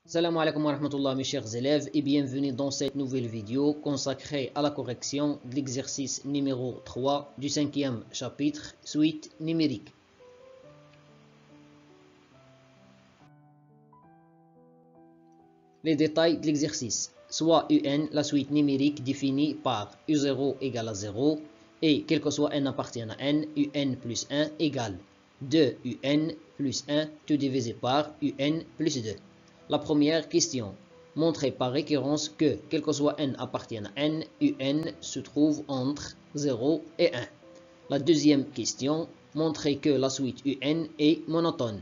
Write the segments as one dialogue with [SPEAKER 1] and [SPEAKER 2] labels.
[SPEAKER 1] Salam alaikum wa rahmatullah mes chers élèves et bienvenue dans cette nouvelle vidéo consacrée à la correction de l'exercice numéro 3 du 5e chapitre, suite numérique. Les détails de l'exercice. Soit UN, la suite numérique définie par U0 égale à 0 et quel que soit n appartient à n, UN plus 1 égale 2UN plus 1 tout divisé par UN plus 2. La première question. Montrer par récurrence que, quel que soit n appartient à n, UN se trouve entre 0 et 1. La deuxième question. Montrer que la suite UN est monotone.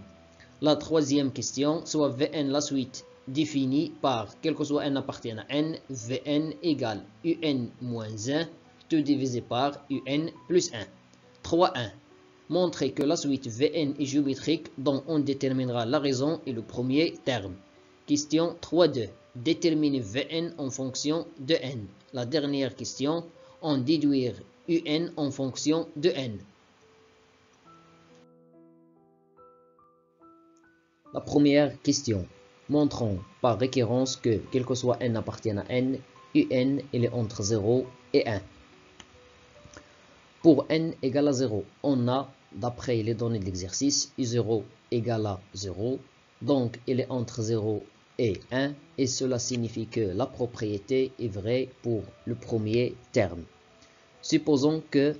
[SPEAKER 1] La troisième question. Soit Vn la suite définie par, quel que soit n appartient à n, Vn égale UN moins 1, tout divisé par UN plus 1. 3.1. Montrer que la suite Vn est géométrique dont on déterminera la raison et le premier terme. Question 3.2. Déterminer Vn en fonction de n. La dernière question, en déduire Un en fonction de n. La première question. Montrons par récurrence que, quel que soit n appartient à n, Un il est entre 0 et 1. Pour n égale à 0, on a, d'après les données de l'exercice, U0 égale à 0. Donc, il est entre 0 et 1. Et cela signifie que la propriété est vraie pour le premier terme. Supposons que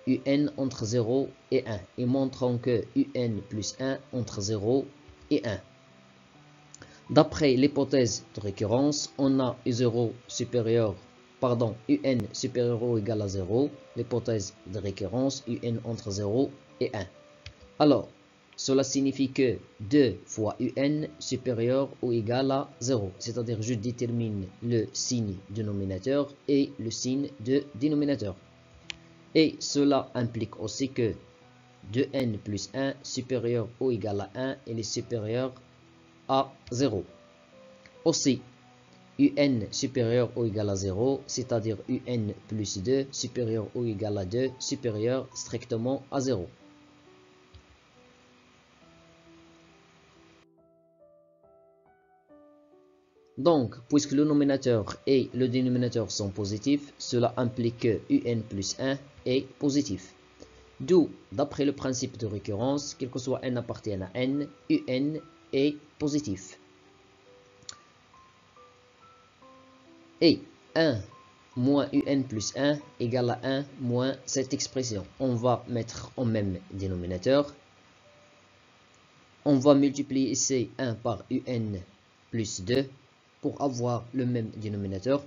[SPEAKER 1] Un entre 0 et 1. Et montrons que Un plus 1 entre 0 et 1. D'après l'hypothèse de récurrence, on a Un supérieur ou égal à 0. L'hypothèse de récurrence, Un entre 0 et 1. Alors, cela signifie que 2 fois Un supérieur ou égal à 0. C'est-à-dire, je détermine le signe dénominateur et le signe de dénominateur. Et cela implique aussi que 2n plus 1 supérieur ou égal à 1, il est supérieur à 0. Aussi, Un supérieur ou égal à 0, c'est-à-dire Un plus 2 supérieur ou égal à 2, supérieur strictement à 0. Donc, puisque le nominateur et le dénominateur sont positifs, cela implique que Un plus 1 est positif. D'où, d'après le principe de récurrence, quel que soit n appartient à n, Un est positif. Et 1 moins Un plus 1 égale à 1 moins cette expression. On va mettre au même dénominateur. On va multiplier ici 1 par Un plus 2 pour avoir le même dénominateur.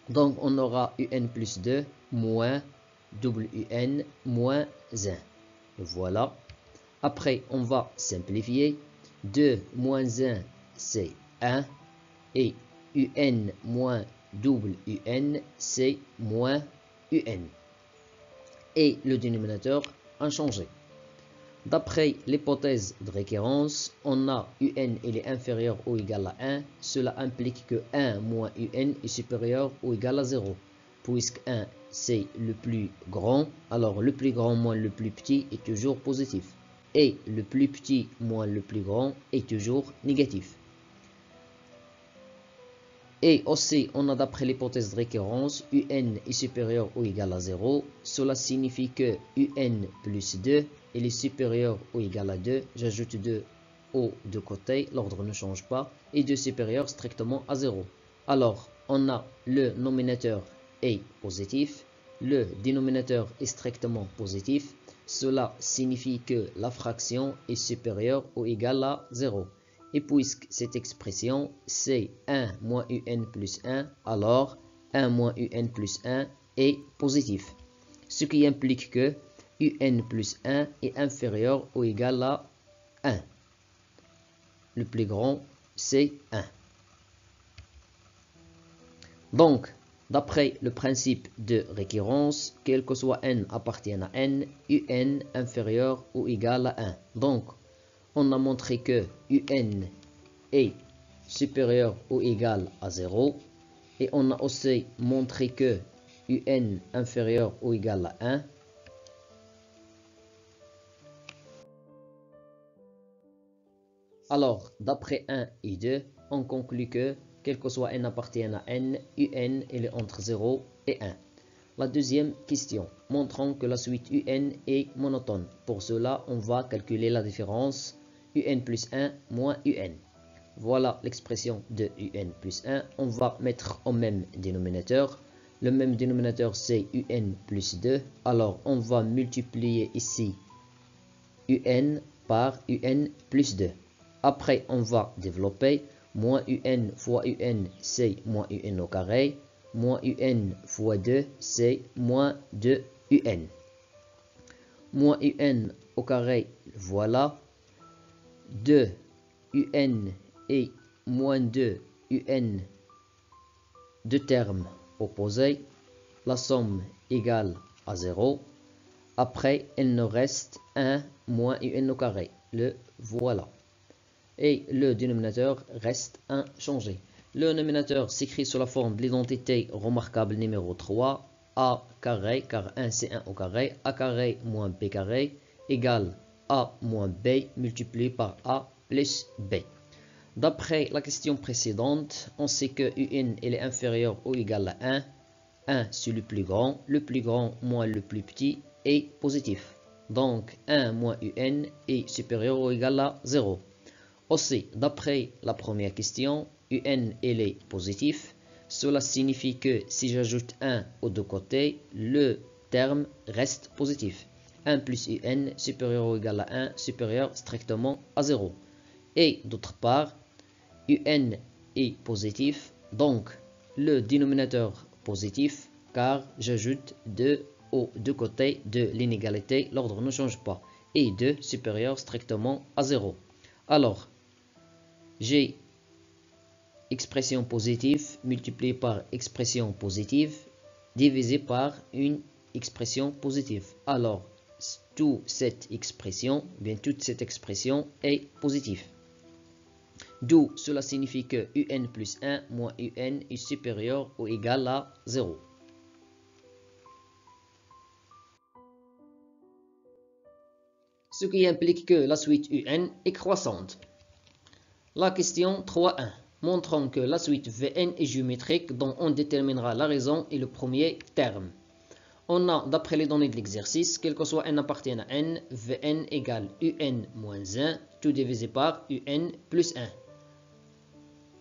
[SPEAKER 1] Donc on aura Un plus 2 moins double Un moins 1. Et voilà. Après, on va simplifier. 2 moins 1, c'est 1. Et Un moins double Un, c'est moins Un. Et le dénominateur a changé. D'après l'hypothèse de récurrence, on a Un il est inférieur ou égal à 1. Cela implique que 1 moins Un est supérieur ou égal à 0. Puisque 1 c'est le plus grand, alors le plus grand moins le plus petit est toujours positif. Et le plus petit moins le plus grand est toujours négatif. Et aussi, on a d'après l'hypothèse de récurrence, Un est supérieur ou égal à 0. Cela signifie que Un plus 2 il est supérieur ou égal à 2. J'ajoute 2 aux deux côtés, l'ordre ne change pas. Et 2 supérieur strictement à 0. Alors, on a le nominateur est positif. Le dénominateur est strictement positif. Cela signifie que la fraction est supérieure ou égale à 0. Et puisque cette expression, c'est 1 moins Un plus 1, alors 1 moins Un plus 1 est positif. Ce qui implique que Un plus 1 est inférieur ou égal à 1. Le plus grand, c'est 1. Donc, d'après le principe de récurrence, quel que soit n appartient à n, Un inférieur ou égal à 1. Donc, on a montré que Un est supérieur ou égal à 0. Et on a aussi montré que Un inférieur ou égal à 1. Alors, d'après 1 et 2, on conclut que, quel que soit n appartienne à n, un il est entre 0 et 1. La deuxième question, montrons que la suite un est monotone. Pour cela, on va calculer la différence un plus 1 moins un. Voilà l'expression de un plus 1. On va mettre au même dénominateur. Le même dénominateur, c'est un plus 2. Alors, on va multiplier ici un par un plus 2. Après, on va développer. Moins un fois un, c'est moins un au carré. Moins un fois 2, c'est moins 2un. Moins un au carré, voilà. 2un et moins 2un, deux termes opposés. La somme égale à 0. Après, il nous reste 1 moins un au carré. Le voilà. Et le dénominateur reste inchangé. Le dénominateur s'écrit sous la forme de l'identité remarquable numéro 3, a carré, car 1 c'est 1 au carré, a carré moins b carré, égale a moins b multiplié par a plus b. D'après la question précédente, on sait que un il est inférieur ou égal à 1. 1 c'est le plus grand moins le plus petit est positif. Donc 1 moins un est supérieur ou égal à 0. Aussi, d'après la première question, un il est positif. Cela signifie que si j'ajoute 1 aux deux côtés, le terme reste positif. 1 plus un supérieur ou égal à 1 supérieur strictement à 0. Et d'autre part, un est positif, donc le dénominateur positif, car j'ajoute 2 aux deux côtés de l'inégalité, l'ordre ne change pas. Et 2 supérieur strictement à 0. Alors, j'ai expression positive multipliée par expression positive divisée par une expression positive. Alors, toute cette expression est positive. D'où cela signifie que un plus 1 moins un est supérieur ou égal à 0. Ce qui implique que la suite un est croissante. La question 3.1. Montrons que la suite Vn est géométrique dont on déterminera la raison et le premier terme. On a, d'après les données de l'exercice, quel que soit n appartienne à n, Vn égale un moins 1, tout divisé par un plus 1.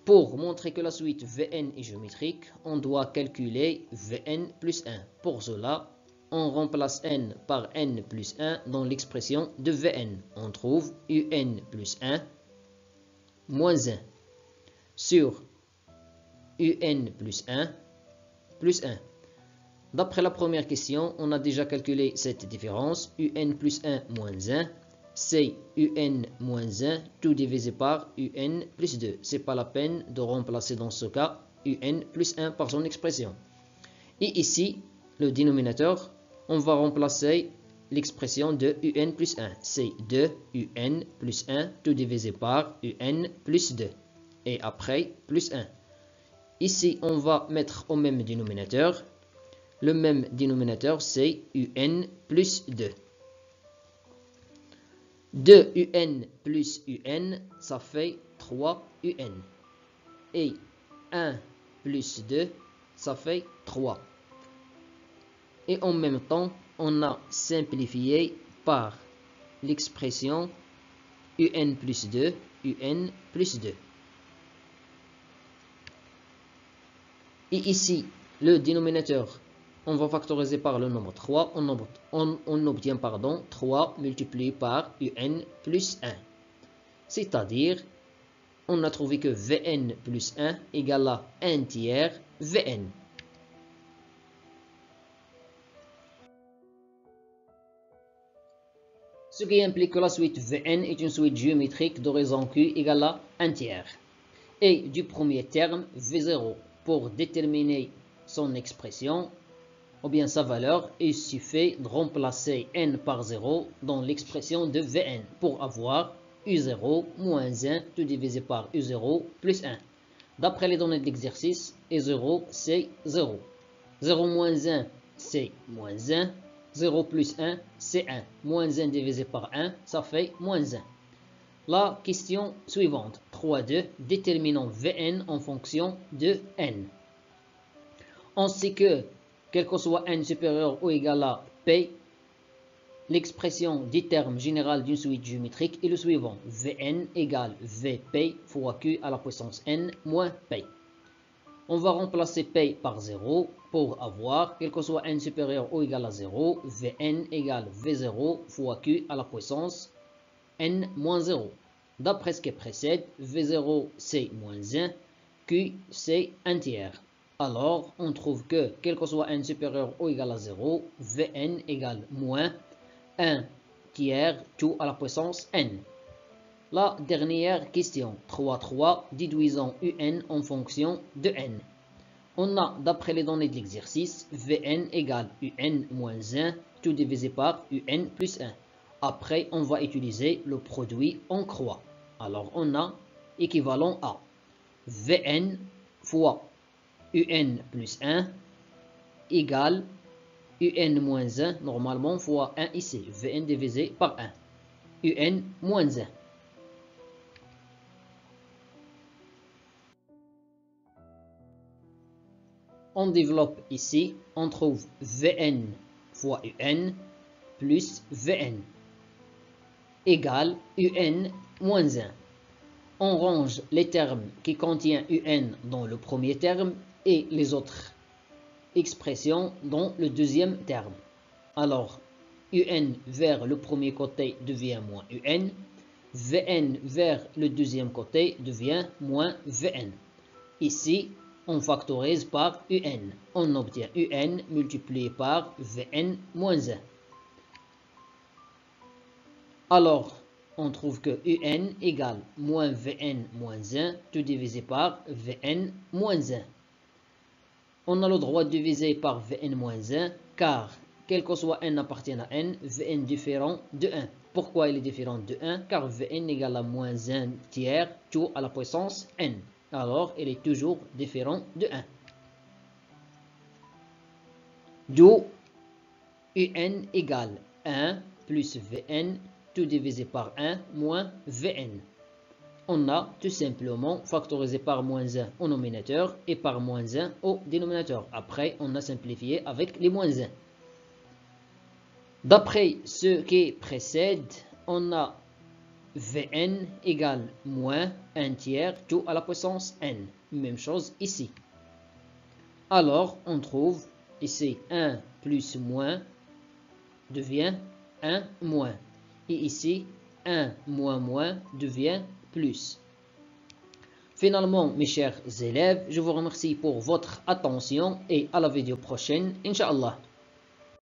[SPEAKER 1] Pour montrer que la suite Vn est géométrique, on doit calculer Vn plus 1. Pour cela, on remplace n par n plus 1 dans l'expression de Vn. On trouve un plus 1 moins 1 sur un plus 1 plus 1. D'après la première question, on a déjà calculé cette différence. Un plus 1 moins 1, c'est un moins 1, tout divisé par un plus 2. Ce n'est pas la peine de remplacer dans ce cas un plus 1 par son expression. Et ici, le dénominateur, on va remplacer l'expression de un plus 1. C'est 2 un plus 1, tout divisé par un plus 2. Et après, plus 1. Ici, on va mettre au même dénominateur. Le même dénominateur, c'est un plus 2. 2 un plus un, ça fait 3 un. Et 1 plus 2, ça fait 3. Et en même temps, on a simplifié par l'expression un plus 2, un plus 2. Et ici, le dénominateur, on va factoriser par le nombre 3. On obtient 3 multiplié par un plus 1. C'est-à-dire, on a trouvé que Vn plus 1 égale à 1 tiers Vn. Ce qui implique que la suite Vn est une suite géométrique de raison Q égale à 1 tiers. Et du premier terme, V0, pour déterminer son expression, ou bien sa valeur, il suffit de remplacer n par 0 dans l'expression de Vn pour avoir U0 moins 1 tout divisé par U0 plus 1. D'après les données de l'exercice, U0 c'est 0. 0 moins 1 c'est moins 1. 0 plus 1 c'est 1. Moins 1 divisé par 1, ça fait moins 1. La question suivante, 3,2, déterminant Vn en fonction de n. On sait que, quel que soit n supérieur ou égal à p, l'expression du terme général d'une suite géométrique est le suivant. Vn égale Vp fois q à la puissance n moins p. On va remplacer p par 0 pour avoir, quel que soit n supérieur ou égal à 0, Vn égale V0 fois q à la puissance n moins 0. D'après ce qui précède, V0 c'est moins 1, q c'est 1 tiers. Alors, on trouve que, quel que soit n supérieur ou égal à 0, Vn égale moins 1 tiers tout à la puissance n. La dernière question, 3,3, déduisant un en fonction de n. On a, d'après les données de l'exercice, Vn égale un moins 1, tout divisé par un plus 1. Après, on va utiliser le produit en croix. Alors, on a équivalent à Vn fois un plus 1 égale un moins 1, normalement, fois 1 ici. Vn divisé par 1. Un moins 1. On développe ici, on trouve Vn fois un plus Vn égale un moins 1. On range les termes qui contiennent un dans le premier terme et les autres expressions dans le deuxième terme. Alors, un vers le premier côté devient moins un, Vn vers le deuxième côté devient moins Vn. Ici, on factorise par un. On obtient un multiplié par Vn moins 1. Alors, on trouve que un égale moins Vn moins 1, tout divisé par Vn moins 1. On a le droit de diviser par Vn moins 1, car, quel que soit n appartient à n, Vn différent de 1. Pourquoi il est différent de 1? Car Vn égale à moins 1 tiers, tout à la puissance n. Alors, il est toujours différent de 1. D'où un égale 1 plus Vn, tout divisé par 1 moins Vn. On a tout simplement factorisé par moins 1 au nominateur et par moins 1 au dénominateur. Après, on a simplifié avec les moins 1. D'après ce qui précède, on a Vn égale moins 1 tiers tout à la puissance n. Même chose ici. Alors, on trouve ici 1 plus moins devient 1 moins. Et ici, 1 moins moins devient plus. Finalement, mes chers élèves, je vous remercie pour votre attention et à la vidéo prochaine, Inch'Allah.